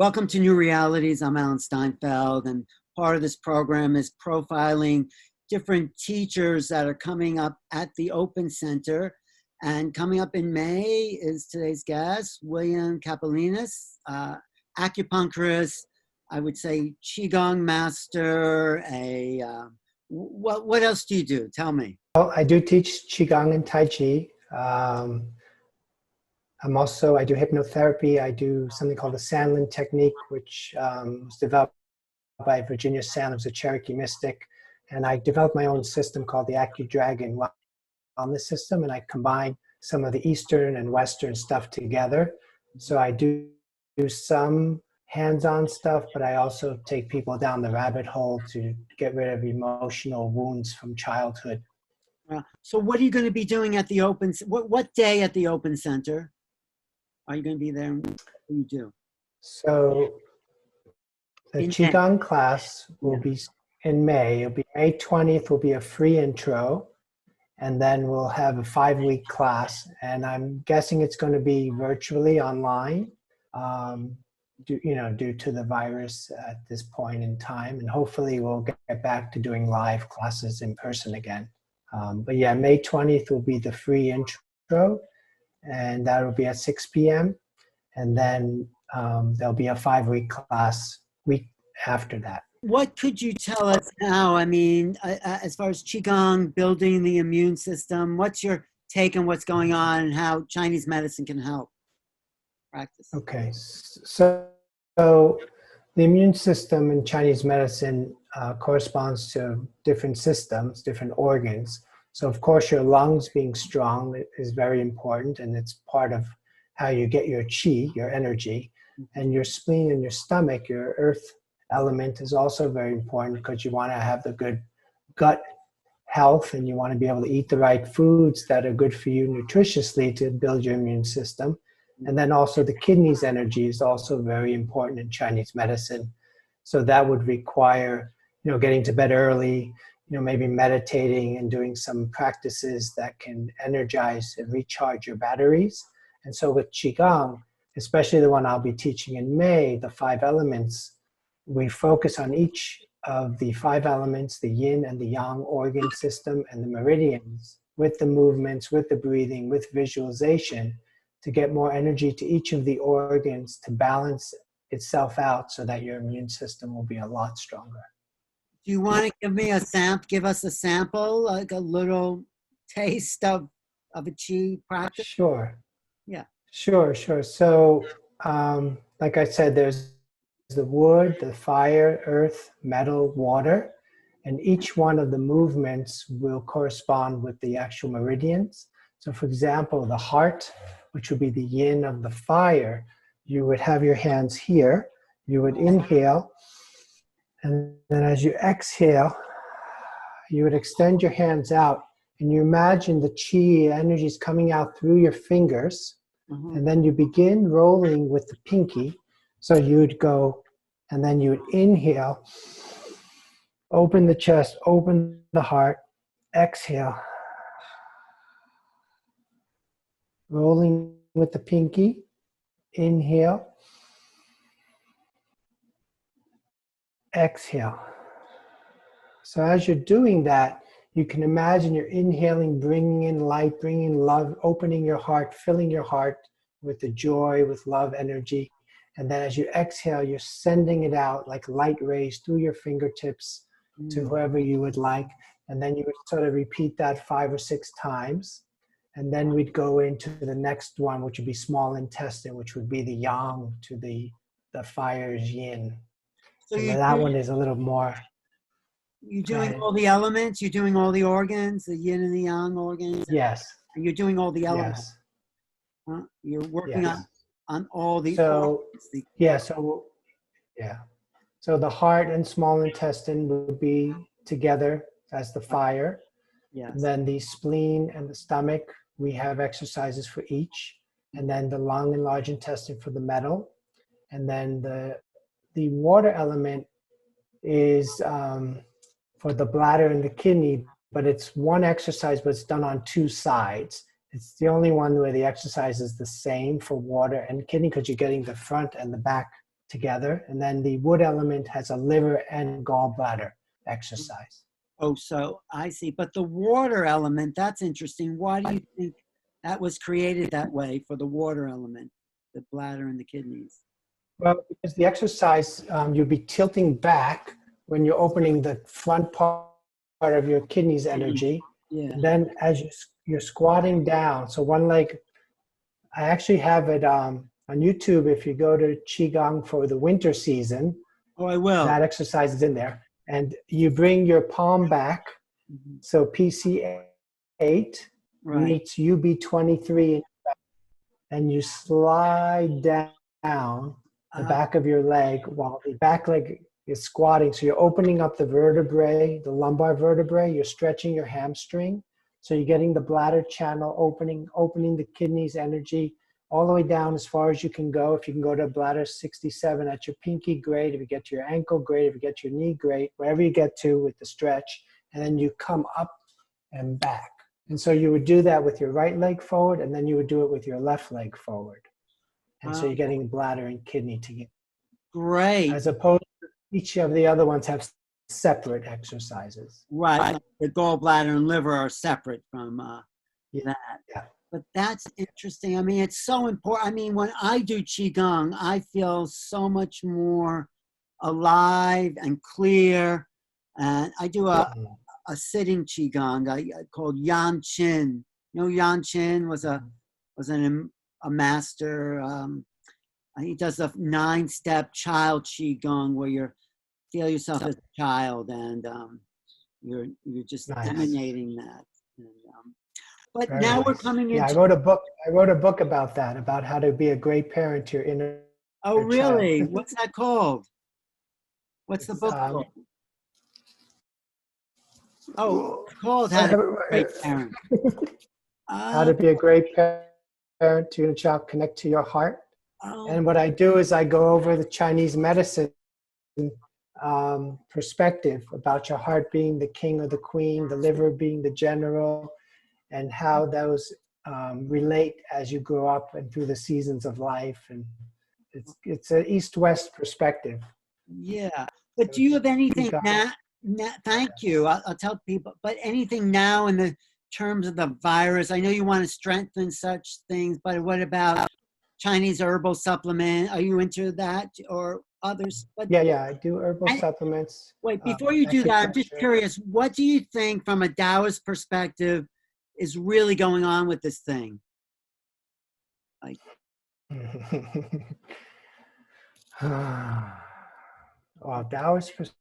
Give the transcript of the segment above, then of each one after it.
Welcome to New Realities. I'm Alan Steinfeld, and part of this program is profiling different teachers that are coming up at the Open Center. And coming up in May is today's guest, William Kaplanidis, acupuncturist, I would say Qigong master. What else do you do? Tell me. Well, I do teach Qigong and Tai Chi. I do hypnotherapy. I do something called the Sandlin technique, which was developed by Virginia Sandlin, a Cherokee mystic. And I developed my own system called the AcuDragon Wellness System, and I combine some of the Eastern and Western stuff together. So I do some hands-on stuff, but I also take people down the rabbit hole to get rid of emotional wounds from childhood. So what are you going to be doing at the Open? What day at the Open Center are you going to be there? What do you do? So the Qigong class will be in May. It'll be May 20th will be a free intro, and then we'll have a 5-week class. And I'm guessing it's going to be virtually online, due to the virus at this point in time. And hopefully we'll get back to doing live classes in person again. But yeah, May 20th will be the free intro, and that will be at 6 p.m. And then there'll be a 5-week class week after that. What could you tell us now? I mean, as far as Qigong, building the immune system, what's your take on what's going on and how Chinese medicine can help practice? Okay, so the immune system in Chinese medicine corresponds to different systems, different organs. So of course your lungs being strong is very important, and it's part of how you get your qi, your energy. And your spleen and your stomach, your earth element, is also very important because you want to have the good gut health, and you want to be able to eat the right foods that are good for you nutritiously to build your immune system. And then also the kidneys energy is also very important in Chinese medicine. So that would require, getting to bed early, maybe meditating and doing some practices that can energize and recharge your batteries. And so with Qigong, especially the one I'll be teaching in May, the 5 elements, we focus on each of the 5 elements, the yin and the yang organ system and the meridians, with the movements, with the breathing, with visualization, to get more energy to each of the organs to balance itself out so that your immune system will be a lot stronger. Do you want to give us a sample, like a little taste of a Qi practice? Sure. Yeah. Sure. So, like I said, there's the wood, the fire, earth, metal, water, and each one of the movements will correspond with the actual meridians. So for example, the heart, which would be the yin of the fire, you would have your hands here, you would inhale, and then as you exhale, you would extend your hands out, and you imagine the qi energy is coming out through your fingers, and then you begin rolling with the pinky. So you would go, and then you would inhale, open the chest, open the heart, exhale, rolling with the pinky, inhale, exhale. So as you're doing that, you can imagine you're inhaling, bringing in light, bringing in love, opening your heart, filling your heart with the joy, with love energy. And then as you exhale, you're sending it out like light rays through your fingertips to whoever you would like. And then you would sort of repeat that 5 or 6 times. And then we'd go into the next one, which would be small intestine, which would be the yang to the fire's yin. So that one is a little more. You're doing all the elements, you're doing all the organs, the yin and the yang organs. Yes. And you're doing all the elements. Yes. Huh? You're working on all the organs. So the heart and small intestine would be together as the fire. Yes. Then the spleen and the stomach, we have exercises for each. And then the lung and large intestine for the metal. And then the water element is for the bladder and the kidney, but it's one exercise, but it's done on 2 sides. It's the only one where the exercise is the same for water and kidney, because you're getting the front and the back together. And then the wood element has a liver and gallbladder exercise. Oh, so I see. But the water element, that's interesting. Why do you think that was created that way for the water element, the bladder and the kidneys? Well, because the exercise, you'll be tilting back when you're opening the front part of your kidneys energy. Yeah. And then as you're squatting down, so one leg, I actually have it on YouTube. If you go to Qigong for the winter season, Oh, I will. that exercise is in there. And you bring your palm back. Mhm. So PC8 Right. meets UB23, and you slide down the back of your leg while the back leg is squatting. So you're opening up the vertebrae, the lumbar vertebrae. You're stretching your hamstring. So you're getting the bladder channel opening the kidneys energy all the way down as far as you can go. If you can go to bladder 67 at your pinky, great. If you get to your ankle, great. If you get to your knee, great. Wherever you get to with the stretch. And then you come up and back. And so you would do that with your right leg forward, and then you would do it with your left leg forward. And so you're getting bladder and kidney together. Great. As opposed to each of the other ones have separate exercises. Right. The gallbladder and liver are separate from that. Yeah. But that's interesting. I mean, it's so important. I mean, when I do Qigong, I feel so much more alive and clear. And I do a sitting Qigong called Yan Qin. You know, Yan Qin was a master. He does a 9-step child Qigong where you feel yourself as a child, and you're just emanating that. And, but Very now nice. we're coming into. Yeah, I wrote a book about that, about how to be a great parent to your inner. Oh, really? What's that called? What's the book called? Oh, it's called How to Be a Great Parent. How to be a great parent to your child, connect to your heart. And what I do is I go over the Chinese medicine perspective about your heart being the king or the queen, the liver being the general, and how those relate as you grow up and through the seasons of life. And it's an east-west perspective. Yeah. But do you have anything now? Thank you. I'll tell people, but anything now in the terms of the virus? I know you want to strengthen such things, but what about Chinese herbal supplement? Are you into that or others? But yeah, I do herbal supplements. Wait, before you do that, I'm just curious, what do you think from a Taoist perspective is really going on with this thing? Like, well, Taoist perspective.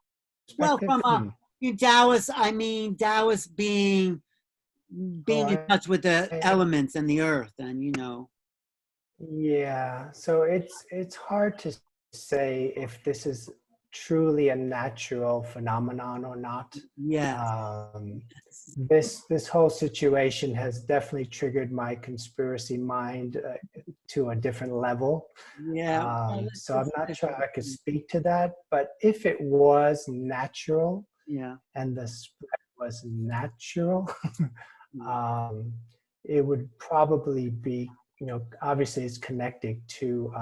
well, from Taoist, I mean Taoist being in touch with the elements and the earth, and you know. Yeah, so it's hard to say if this is truly a natural phenomenon or not. Yeah. This whole situation has definitely triggered my conspiracy mind to a different level. Yeah. So I'm not sure I could speak to that, but if it was natural, and the spread was natural, it would probably be, you know, obviously it's connected to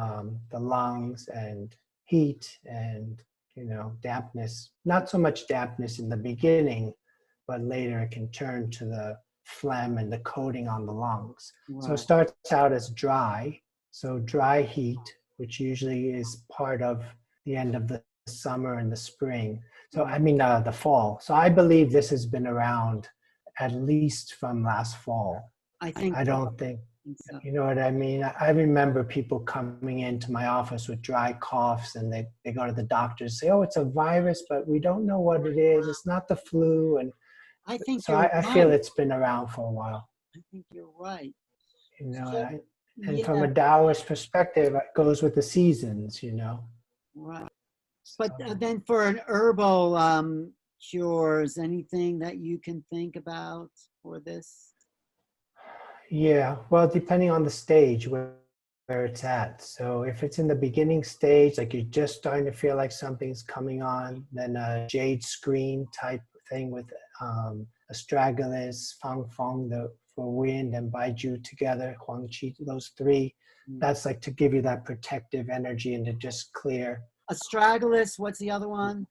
the lungs and heat and, you know, dampness. Not so much dampness in the beginning, but later it can turn to the phlegm and the coating on the lungs. Wow. So it starts out as dry. So dry heat, which usually is part of the end of the summer and the spring. So I mean the fall. So I believe this has been around at least from last fall. I don't think, you know what I mean? I remember people coming into my office with dry coughs, and they go to the doctor and say, oh, it's a virus, but we don't know what it is. It's not the flu. And I feel it's been around for a while. I think you're right. You know, and from a Taoist perspective, it goes with the seasons, you know. Right. But then for an herbal cures, anything that you can think about for this? Yeah, well, depending on the stage where it's at. So if it's in the beginning stage, like you're just starting to feel like something's coming on, then a jade screen type thing with astragalus, fang feng, for wind, and Baiju together, Huang Qi, those three. That's like to give you that protective energy and to just clear. Astragalus, what's the other one?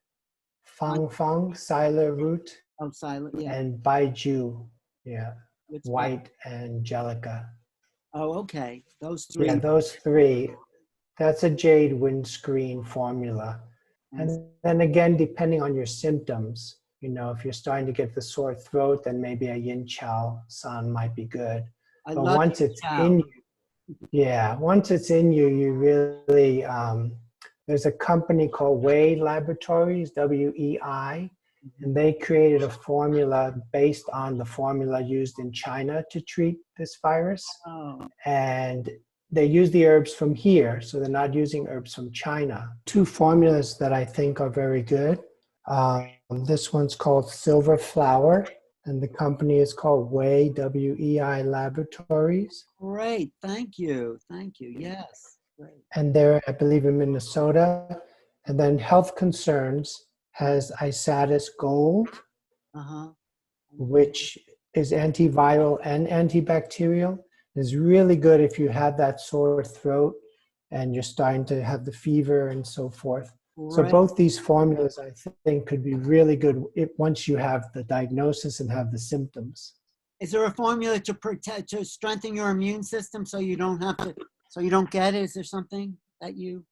Fang Fang, Siler root, Oh, silent, yeah. and Baiju, yeah, Which one? white Angelica. Oh, okay. Those three. Yeah, those three. That's a jade windscreen formula. And And then again, depending on your symptoms, you know, if you're starting to get the sore throat, then maybe a yin chow san might be good. I But love once it's chow. in you, yeah, once it's in you, you really, there's a company called Wei Laboratories, WEI, and they created a formula based on the formula used in China to treat this virus. Oh, And they use the herbs from here, so they're not using herbs from China. Two formulas that I think are very good. This one's called Silver Flower, and the company is called Wei, WEI Laboratories. great. Thank you. Thank you. Yes. Great. And they're, I believe, in Minnesota. And then Health Concerns has Isatis Gold, Uh-huh. which is antiviral and antibacterial. Is really good if you have that sore throat and you're starting to have the fever and so forth. So Great. both these formulas, I think, could be really good once you have the diagnosis and have the symptoms. Is there a formula to protect, to strengthen your immune system so you don't have to, so you don't get it? Is there something that you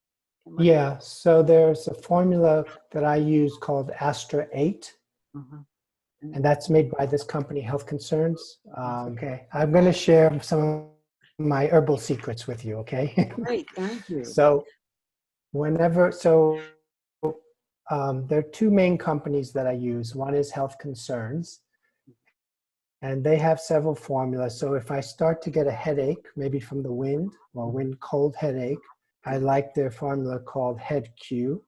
can Yeah, so there's a formula that I use called Astra 8, Uh-huh. and that's made by this company, Health Concerns. Okay, I'm going to share some of my herbal secrets with you, okay? Great. Thank you. So there are two main companies that I use. One is Health Concerns, and they have several formulas. So if I start to get a headache, maybe from the wind or wind cold headache, I like their formula called Head Q.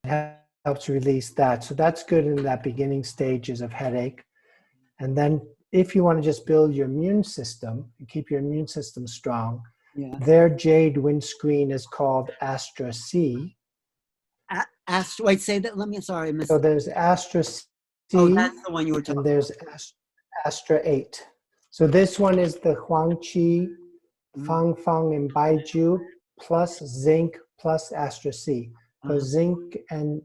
It helps release that. So that's good in that beginning stages of headache. And then if you want to just build your immune system and keep your immune system strong, Yeah. their jade windscreen is called Astra C. Wait, say that. Let me, sorry, I missed So it. there's Astra C, Oh, that's the one you were talking and there's Astra 8. So this one is the Huang Qi, Fang Fang, and Baiju plus zinc plus Astra C. So zinc and,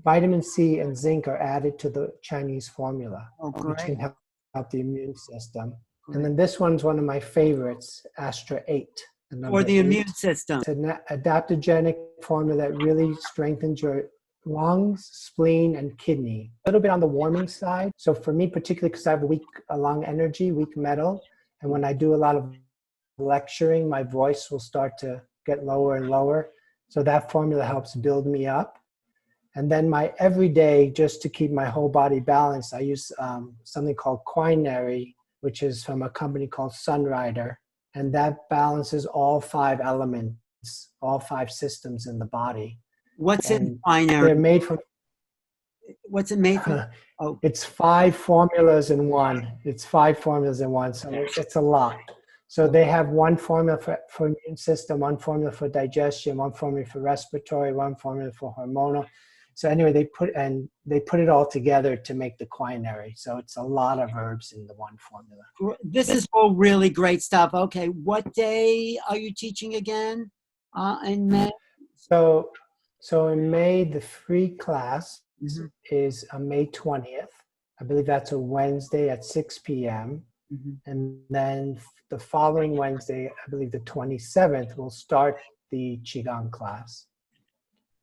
vitamin C and zinc are added to the Chinese formula, which can help the immune system. And then this one's one of my favorites, Astra 8. For the immune system. It's an adaptogenic formula that really strengthens your lungs, spleen, and kidney. A little bit on the warming side. So for me, particularly because I have weak lung energy, weak metal, and when I do a lot of lecturing, my voice will start to get lower and lower. So that formula helps build me up. And then my everyday, just to keep my whole body balanced, I use something called quinary, which is from a company called Sunrider. And that balances all 5 elements, all 5 systems in the body. What's in They're binary? made from, What's it made from? Oh, it's 5 formulas in one. It's 5 formulas in one, so it's a lot. So they have one formula for immune system, one formula for digestion, one formula for respiratory, one formula for hormonal. So anyway, they put it all together to make the quinary. So it's a lot of herbs in the one formula. this is all really great stuff. Okay, what day are you teaching again? In May? So in May, the free class is May 20th. I believe that's a Wednesday at 6 p.m. And then the following Wednesday, I believe the 27th, we'll start the Qigong class.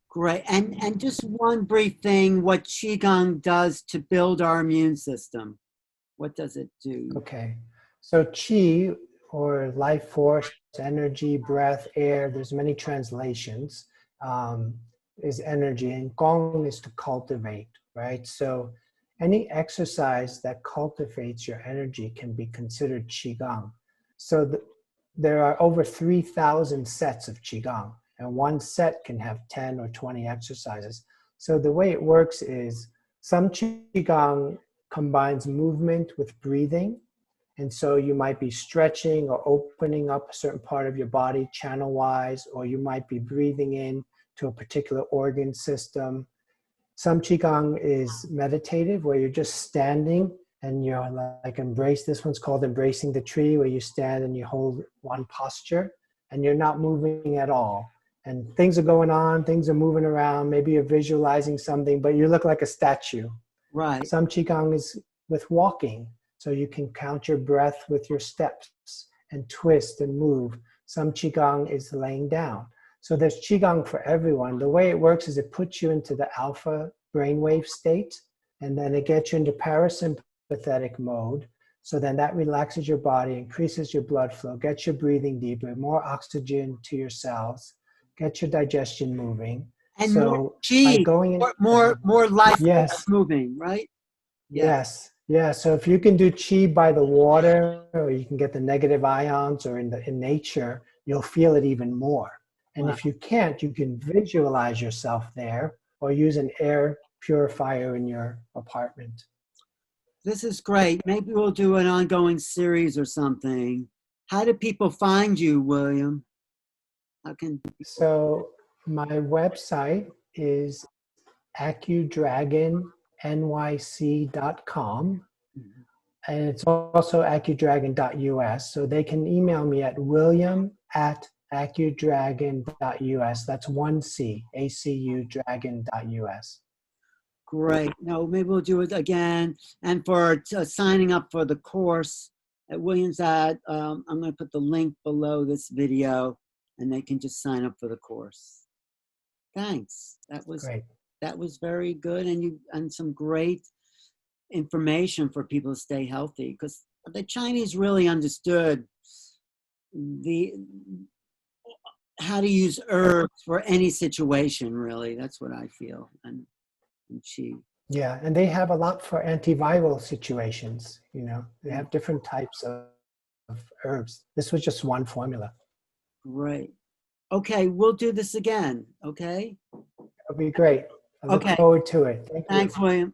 Great. And just one brief thing, what Qigong does to build our immune system. What does it do? Okay. So Qi, or life force, energy, breath, air, there's many translations, is energy. And Gong is to cultivate, right? So any exercise that cultivates your energy can be considered Qigong. So there are over 3,000 sets of Qigong, and one set can have 10 or 20 exercises. So the way it works is some Qigong combines movement with breathing. And so you might be stretching or opening up a certain part of your body channel-wise, or you might be breathing in to a particular organ system. Some Qigong is meditative, where you're just standing and you're like embrace. This one's called embracing the tree, where you stand and you hold one posture and you're not moving at all. And things are going on, things are moving around. Maybe you're visualizing something, but you look like a statue. Right. Some Qigong is with walking, so you can count your breath with your steps and twist and move. Some Qigong is laying down. So there's Qigong for everyone. The way it works is it puts you into the alpha brainwave state, and then it gets you into parasympathetic mode. So then that relaxes your body, increases your blood flow, gets your breathing deeper, more oxygen to your cells, gets your digestion moving. And more So by chi, going in, more life yes, moving, right? Yeah. yes, yeah. So if you can do Qi by the water, or you can get the negative ions, or in nature, you'll feel it even more. And Wow. if you can't, you can visualize yourself there, or use an air purifier in your apartment. This is great. Maybe we'll do an ongoing series or something. How do people find you, William? How can So my website is accudragonnyc.com, and it's also accudragon.us. So they can email me at william@accudragon.us. That's one C, acudragon.us. Great. No, maybe we'll do it again. And for signing up for the course at Williams I'm going to put the link below this video, and they can just sign up for the course. Thanks. Great. That was very good, and some great information for people to stay healthy, because the Chinese really understood how to use herbs for any situation. Really, that's what I feel. And Qi. Yeah, and they have a lot for antiviral situations. You know, they have different types of herbs. This was just one formula. Great. Okay, we'll do this again. Okay. It'll be great. I look Okay. forward to it. Thank you. Thanks, William.